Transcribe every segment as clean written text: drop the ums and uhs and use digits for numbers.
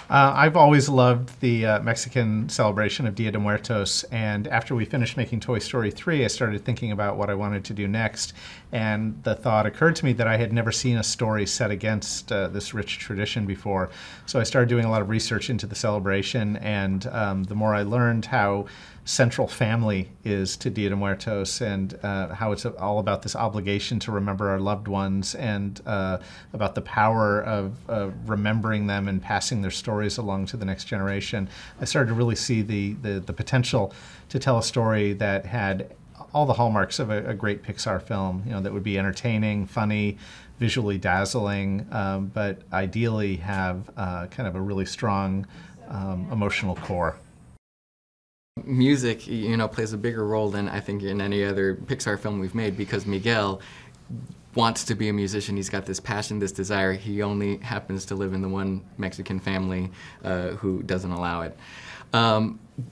I've always loved the Mexican celebration of Dia de Muertos, and after we finished making Toy Story 3, I started thinking about what I wanted to do next, and the thought occurred to me that I had never seen a story set against this rich tradition before. So I started doing a lot of research into the celebration, and the more I learned how central family is to Dia de Muertos and how it's all about this obligation to remember our loved ones and about the power of remembering them and passing their stories along to the next generation, I started to really see the potential to tell a story that had all the hallmarks of a great Pixar film, that would be entertaining, funny, visually dazzling, but ideally have kind of a really strong emotional core. Music, plays a bigger role than I think in any other Pixar film we've made, because Miguel wants to be a musician. He's got this passion, this desire. He only happens to live in the one Mexican family who doesn't allow it.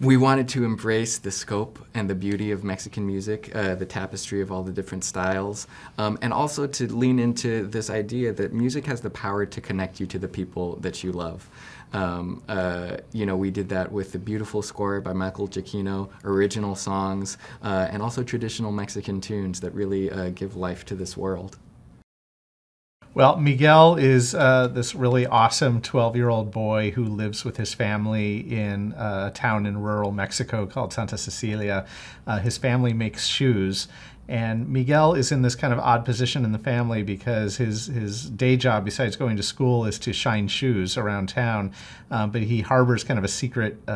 We wanted to embrace the scope and the beauty of Mexican music, the tapestry of all the different styles, and also to lean into this idea that music has the power to connect you to the people that you love. We did that with the beautiful score by Michael Giacchino, original songs, and also traditional Mexican tunes that really give life to this world. Well, Miguel is this really awesome 12-year-old boy who lives with his family in a town in rural Mexico called Santa Cecilia. His family makes shoes, and Miguel is in this kind of odd position in the family because his day job, besides going to school, is to shine shoes around town, but he harbors kind of a secret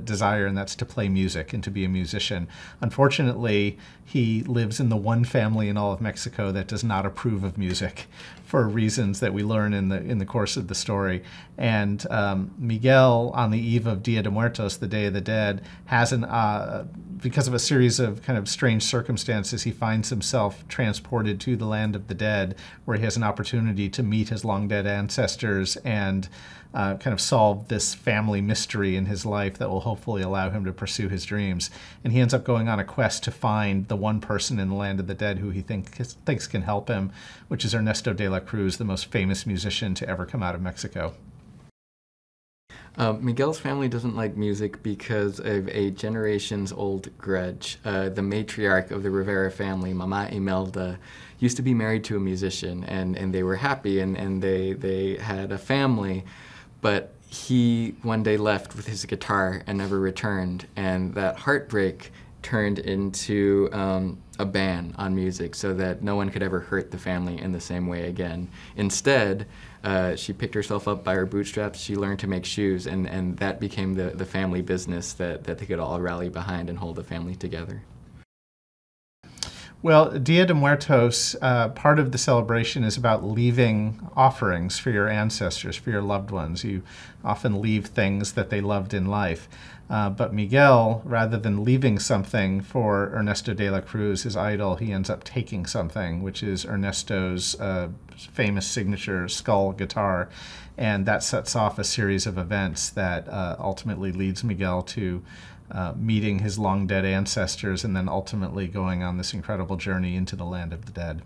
desire, and that's to play music and to be a musician. Unfortunately, he lives in the one family in all of Mexico that does not approve of music for reasons that we learn in the course of the story. And Miguel, on the eve of Dia de Muertos, the Day of the Dead, has because of a series of kind of strange circumstances, he finds himself transported to the land of the dead, where he has an opportunity to meet his long-dead ancestors and kind of solve this family mystery in his life that will hopefully allow him to pursue his dreams. And he ends up going on a quest to find the one person in the land of the dead who he thinks can help him, which is Ernesto de la Cruz, the most famous musician to ever come out of Mexico. Miguel's family doesn't like music because of a generations-old grudge. The matriarch of the Rivera family, Mama Imelda, used to be married to a musician, and they were happy, and they had a family, but he one day left with his guitar and never returned, and that heartbreak turned into a ban on music so that no one could ever hurt the family in the same way again. Instead, she picked herself up by her bootstraps, she learned to make shoes, and that became the family business that they could all rally behind and hold the family together. Well, Dia de Muertos, part of the celebration is about leaving offerings for your ancestors, for your loved ones. You often leave things that they loved in life. But Miguel, rather than leaving something for Ernesto de la Cruz, his idol, he ends up taking something, which is Ernesto's famous signature skull guitar. And that sets off a series of events that ultimately leads Miguel to meeting his long-dead ancestors and then ultimately going on this incredible journey into the land of the dead.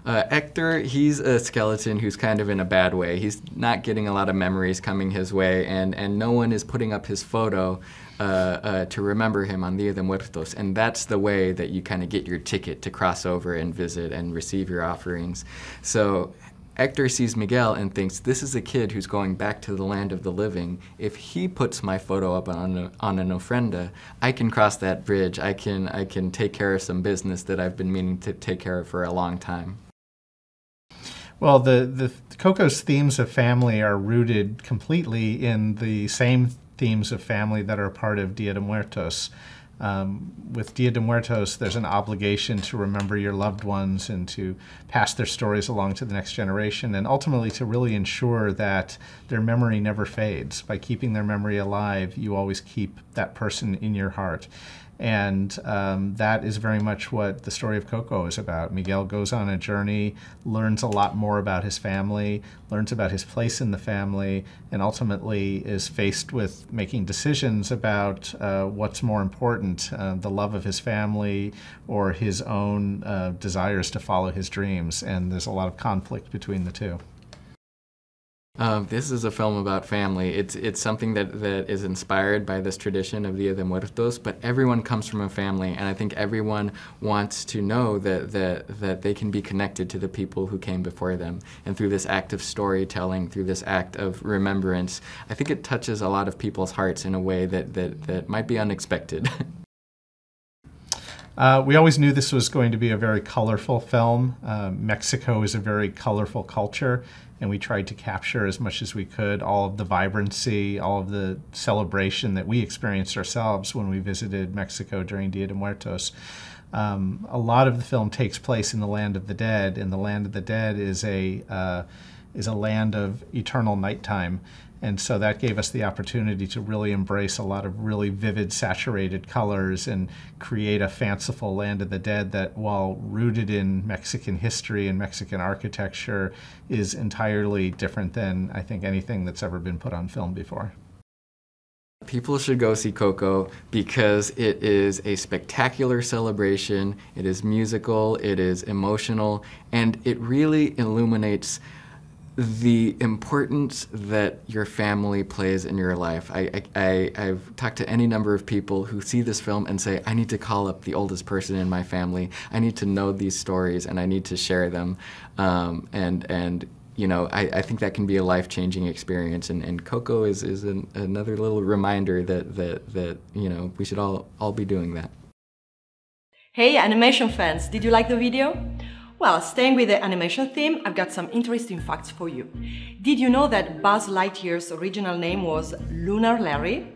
Hector, he's a skeleton who's kind of in a bad way. He's not getting a lot of memories coming his way, and no one is putting up his photo to remember him on Dia de Muertos, and that's the way that you kind of get your ticket to cross over and visit and receive your offerings. So Hector sees Miguel and thinks, this is a kid who's going back to the land of the living. If he puts my photo up on an ofrenda, I can cross that bridge. I can take care of some business that I've been meaning to take care of for a long time. Well, the Coco's themes of family are rooted completely in the same themes of family that are part of Dia de Muertos. With Dia de Muertos, there's an obligation to remember your loved ones and to pass their stories along to the next generation, and ultimately to really ensure that their memory never fades. By keeping their memory alive, you always keep that person in your heart. And that is very much what the story of Coco is about. Miguel goes on a journey, learns a lot more about his family, learns about his place in the family, and ultimately is faced with making decisions about what's more important, the love of his family or his own desires to follow his dreams. And there's a lot of conflict between the two. This is a film about family. It's something that is inspired by this tradition of Dia de Muertos, but everyone comes from a family, and I think everyone wants to know that they can be connected to the people who came before them. And through this act of storytelling, through this act of remembrance, I think it touches a lot of people's hearts in a way that might be unexpected. We always knew this was going to be a very colorful film. Mexico is a very colorful culture, and we tried to capture as much as we could all of the vibrancy, all of the celebration that we experienced ourselves when we visited Mexico during Dia de Muertos. A lot of the film takes place in the Land of the Dead, and the Land of the Dead is a land of eternal nighttime. And so that gave us the opportunity to really embrace a lot of really vivid, saturated colors and create a fanciful Land of the Dead that, while rooted in Mexican history and Mexican architecture, is entirely different than, I think, anything that's ever been put on film before. People should go see Coco because it is a spectacular celebration, it is musical, it is emotional, and it really illuminates the importance that your family plays in your life. I've talked to any number of people who see this film and say, I need to call up the oldest person in my family, I need to know these stories, and I need to share them. And you know, I think that can be a life-changing experience, and Coco is another little reminder that you know, we should all be doing that. Hey animation fans, did you like the video? Well, staying with the animation theme, I've got some interesting facts for you. Did you know that Buzz Lightyear's original name was Lunar Larry?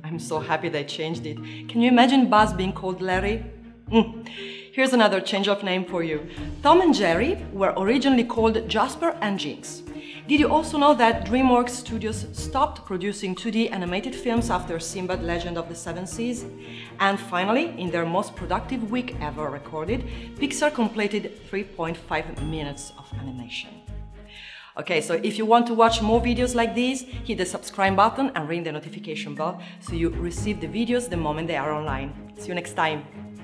I'm so happy they changed it. Can you imagine Buzz being called Larry? Here's another change of name for you. Tom and Jerry were originally called Jasper and Jinx. Did you also know that DreamWorks Studios stopped producing 2D animated films after Sinbad Legend of the Seven Seas? And finally, in their most productive week ever recorded, Pixar completed 3.5 minutes of animation. Okay, so if you want to watch more videos like these, hit the subscribe button and ring the notification bell so you receive the videos the moment they are online. See you next time!